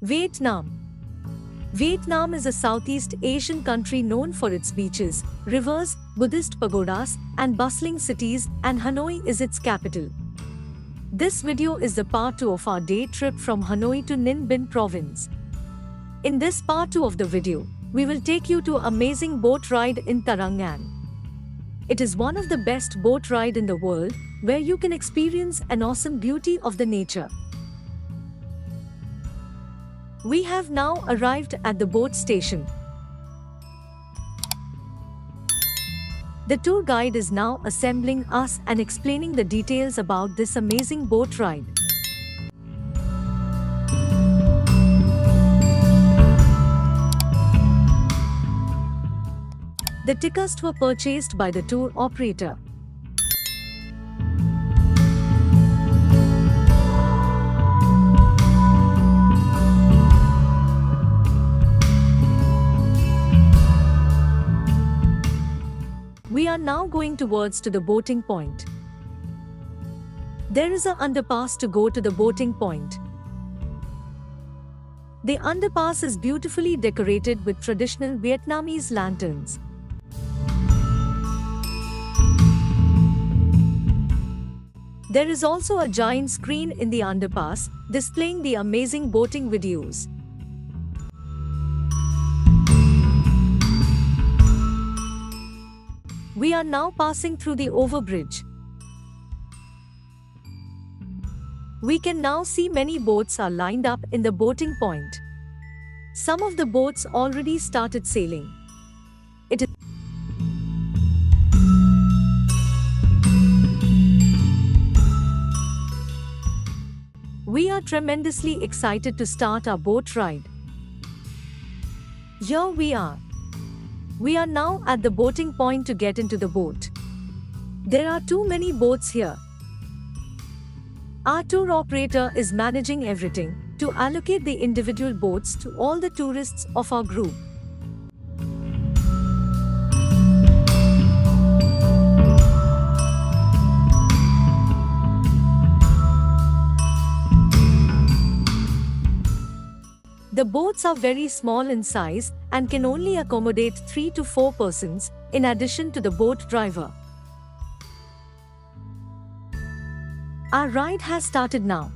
Vietnam. Vietnam is a Southeast Asian country known for its beaches, rivers, Buddhist pagodas, and bustling cities, and Hanoi is its capital. This video is the part 2 of our day trip from Hanoi to Ninh Binh province. In this part 2 of the video, we will take you to an amazing boat ride in Tranquil. It is one of the best boat ride in the world, where you can experience an awesome beauty of the nature. We have now arrived at the boat station. The tour guide is now assembling us and explaining the details about this amazing boat ride. The tickets were purchased by the tour operator. We are now going towards to the boating point. There is an underpass to go to the boating point. The underpass is beautifully decorated with traditional Vietnamese lanterns. There is also a giant screen in the underpass, displaying the amazing boating videos. We are now passing through the overbridge. We can now see many boats are lined up in the boating point. Some of the boats already started sailing. We are tremendously excited to start our boat ride. Here we are. We are now at the boating point to get into the boat. There are too many boats here. Our tour operator is managing everything to allocate the individual boats to all the tourists of our group. The boats are very small in size and can only accommodate 3 to 4 persons, in addition to the boat driver. Our ride has started now.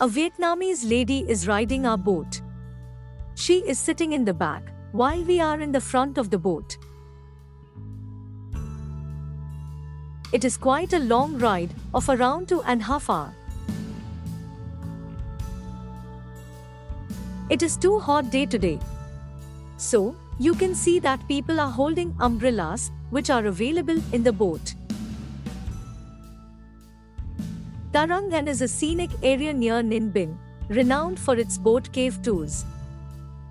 A Vietnamese lady is riding our boat. She is sitting in the back, while we are in the front of the boat. It is quite a long ride of around 2.5 hours. It is too hot day today. So, you can see that people are holding umbrellas, which are available in the boat. Tranquil is a scenic area near Ninh Binh, renowned for its boat cave tours.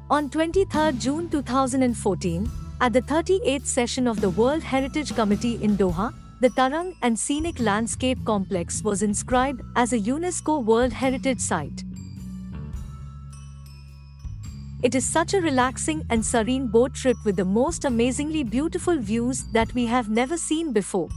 On 23 June 2014, at the 38th session of the World Heritage Committee in Doha, the Tranquil and Scenic Landscape Complex was inscribed as a UNESCO World Heritage Site. It is such a relaxing and serene boat trip with the most amazingly beautiful views that we have never seen before.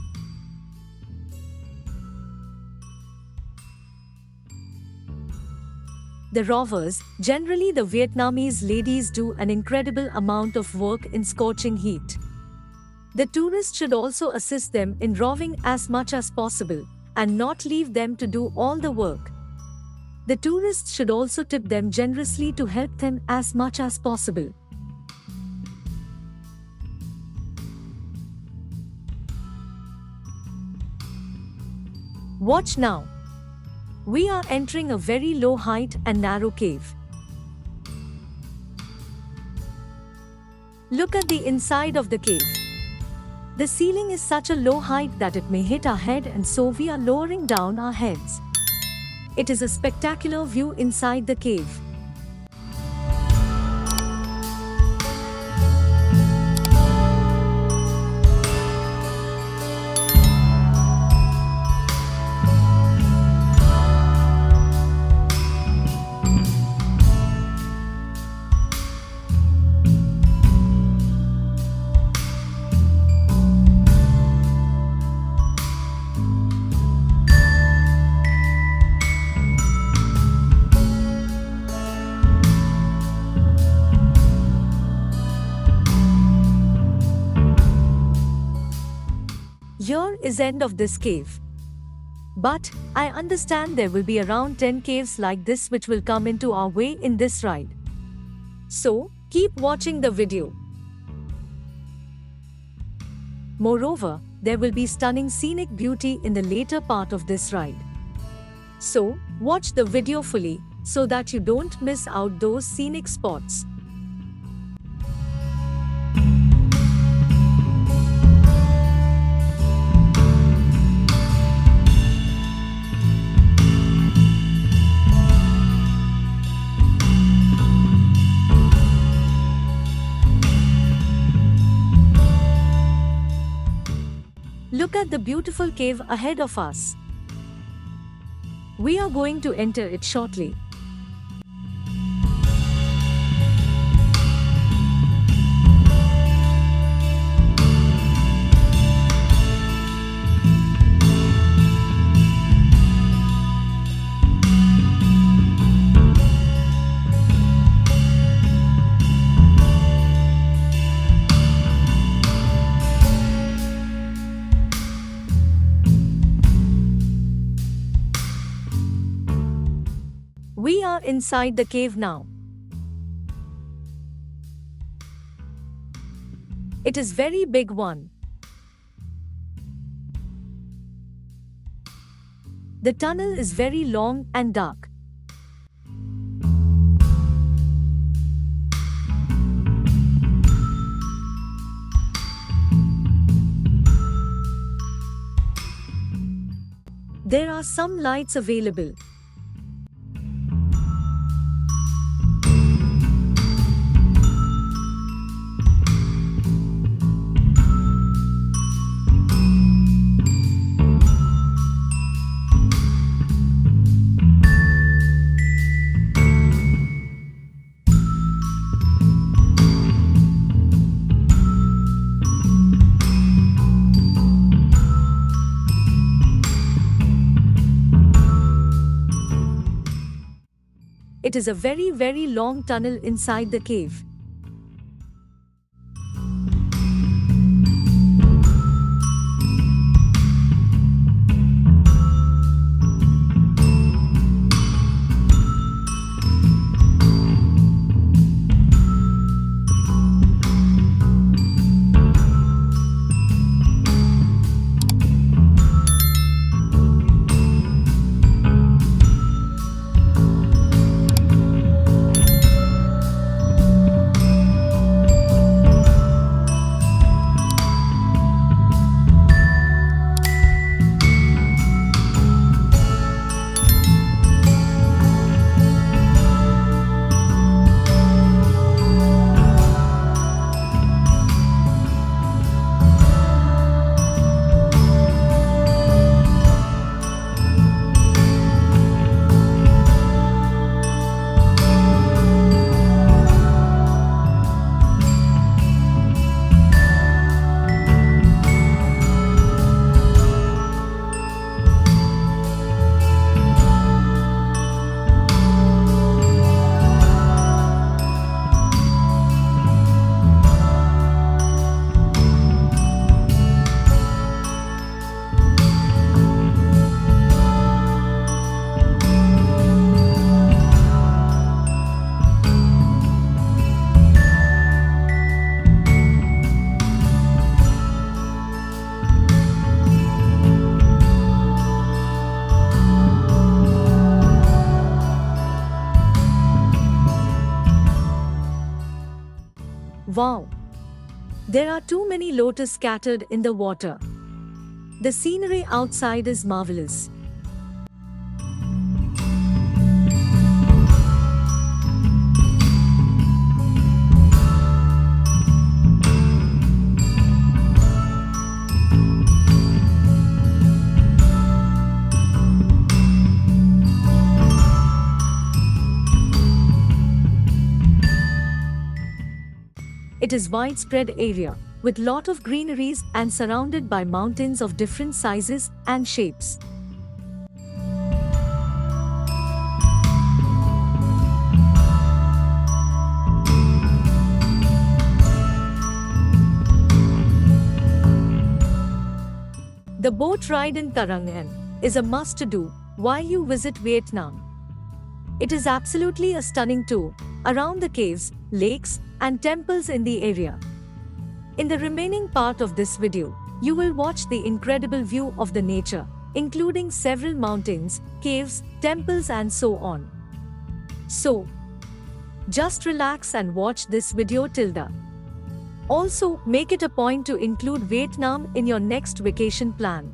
The rowers, generally the Vietnamese ladies, do an incredible amount of work in scorching heat. The tourists should also assist them in rowing as much as possible and not leave them to do all the work. The tourists should also tip them generously to help them as much as possible. Watch now. We are entering a very low height and narrow cave. Look at the inside of the cave. The ceiling is such a low height that it may hit our head, and so we are lowering down our heads. It is a spectacular view inside the cave. is end of this cave. But I understand there will be around 10 caves like this which will come into our way in this ride. So, keep watching the video. Moreover, there will be stunning scenic beauty in the later part of this ride. So, watch the video fully so that you don't miss out those scenic spots. Look at the beautiful cave ahead of us. We are going to enter it shortly. We are inside the cave now. It is very big one. The tunnel is very long and dark. There are some lights available. It is a very long tunnel inside the cave. Wow! There are too many lotus scattered in the water. The scenery outside is marvelous. It is widespread area, with lot of greeneries and surrounded by mountains of different sizes and shapes. The The boat ride in Karangan is a must-to-do while you visit Vietnam. It is absolutely a stunning tour around the caves, lakes, and temples in the area. In the remaining part of this video, you will watch the incredible view of the nature, including several mountains, caves, temples, and so on. So, just relax and watch this video till the end. Also, make it a point to include Vietnam in your next vacation plan.